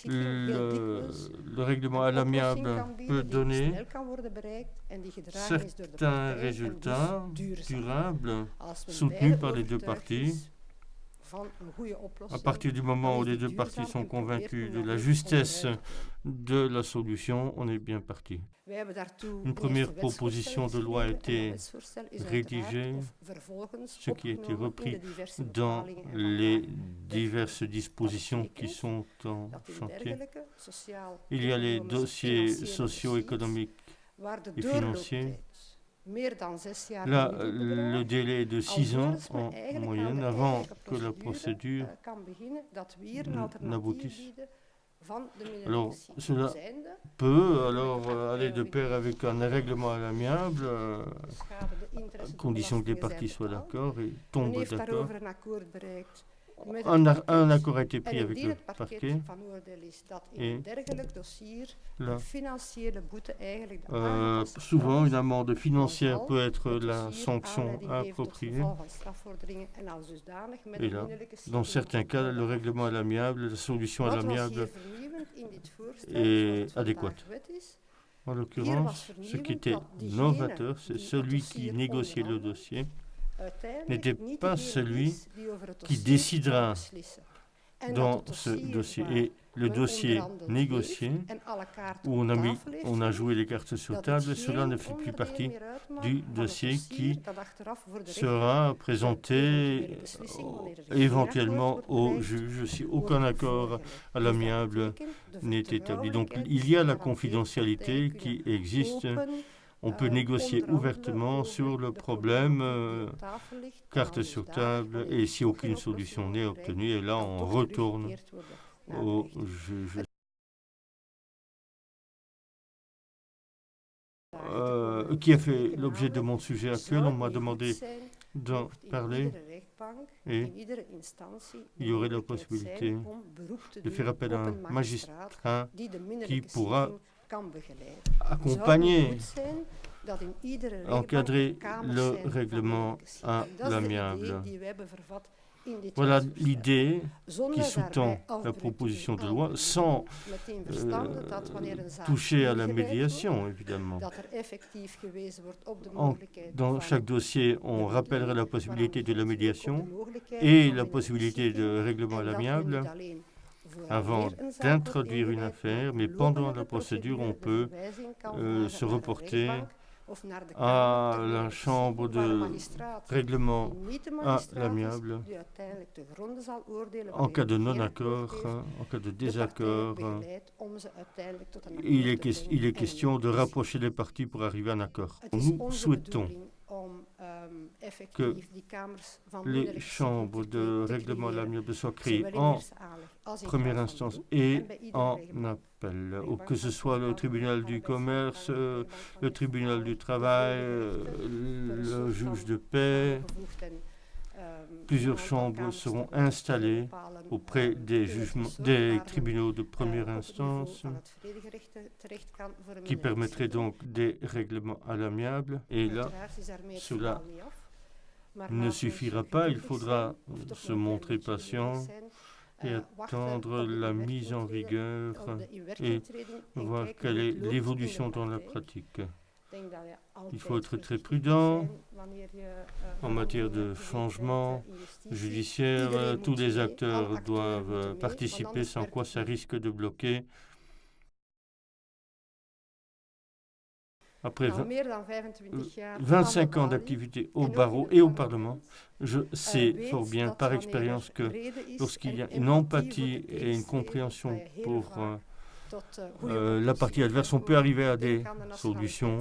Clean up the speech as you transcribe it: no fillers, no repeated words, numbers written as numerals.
Le règlement à l'amiable peut donner certains résultats durables soutenus par les deux parties. À partir du moment où les deux parties sont convaincues de la justesse de la solution, on est bien parti. Une première proposition de loi a été rédigée, ce qui a été repris dans les diverses dispositions qui sont en chantier. Il y a les dossiers socio-économiques et financiers. Là, le délai est de 6 ans en moyenne avant que la procédure n'aboutisse. Alors, cela peut aller de pair avec un règlement à l'amiable, à condition que les parties soient d'accord et tombent d'accord. Un accord a été pris avec le parquet et là, souvent une amende financière peut être la sanction appropriée et là, dans certains cas, le règlement à l'amiable, la solution à l'amiable est adéquate. En l'occurrence, ce qui était novateur, c'est celui qui négociait le dossier n'était pas celui qui décidera dans ce dossier. Et le dossier négocié, où on a joué les cartes sur table, cela ne fait plus partie du dossier qui sera présenté éventuellement au juge si aucun accord à l'amiable n'est établi. Donc il y a la confidentialité qui existe. On peut négocier ouvertement sur le problème, carte sur table, et si aucune solution n'est obtenue, et là on retourne au juge. Qui a fait l'objet de mon sujet actuel, on m'a demandé d'en parler, et il y aurait la possibilité de faire appel à un magistrat qui pourra accompagner, encadrer le règlement à l'amiable. Voilà l'idée qui sous-tend la proposition de loi, sans toucher à la médiation, évidemment. Dans chaque dossier, on rappellerait la possibilité de la médiation et la possibilité de règlement à l'amiable avant d'introduire une affaire, mais pendant la procédure, on peut se reporter à la chambre de règlement à l'amiable en cas de non-accord, en cas de désaccord. Il est question de rapprocher les parties pour arriver à un accord. Nous souhaitons que les chambres de règlement à l'amiable soient créées en première instance et en appel, ou que ce soit le tribunal du commerce, le tribunal du travail, le juge de paix. Plusieurs chambres seront installées auprès des tribunaux de première instance qui permettraient donc des règlements à l'amiable. Et là, cela ne suffira pas, il faudra se montrer patient et attendre la mise en vigueur et voir quelle est l'évolution dans la pratique. Il faut être très prudent en matière de changement judiciaire. Tous les acteurs doivent participer, sans quoi ça risque de bloquer. Après 25 ans d'activité au barreau et au Parlement, je sais fort bien par expérience que lorsqu'il y a une empathie et une compréhension pour la partie adverse, on peut arriver à des solutions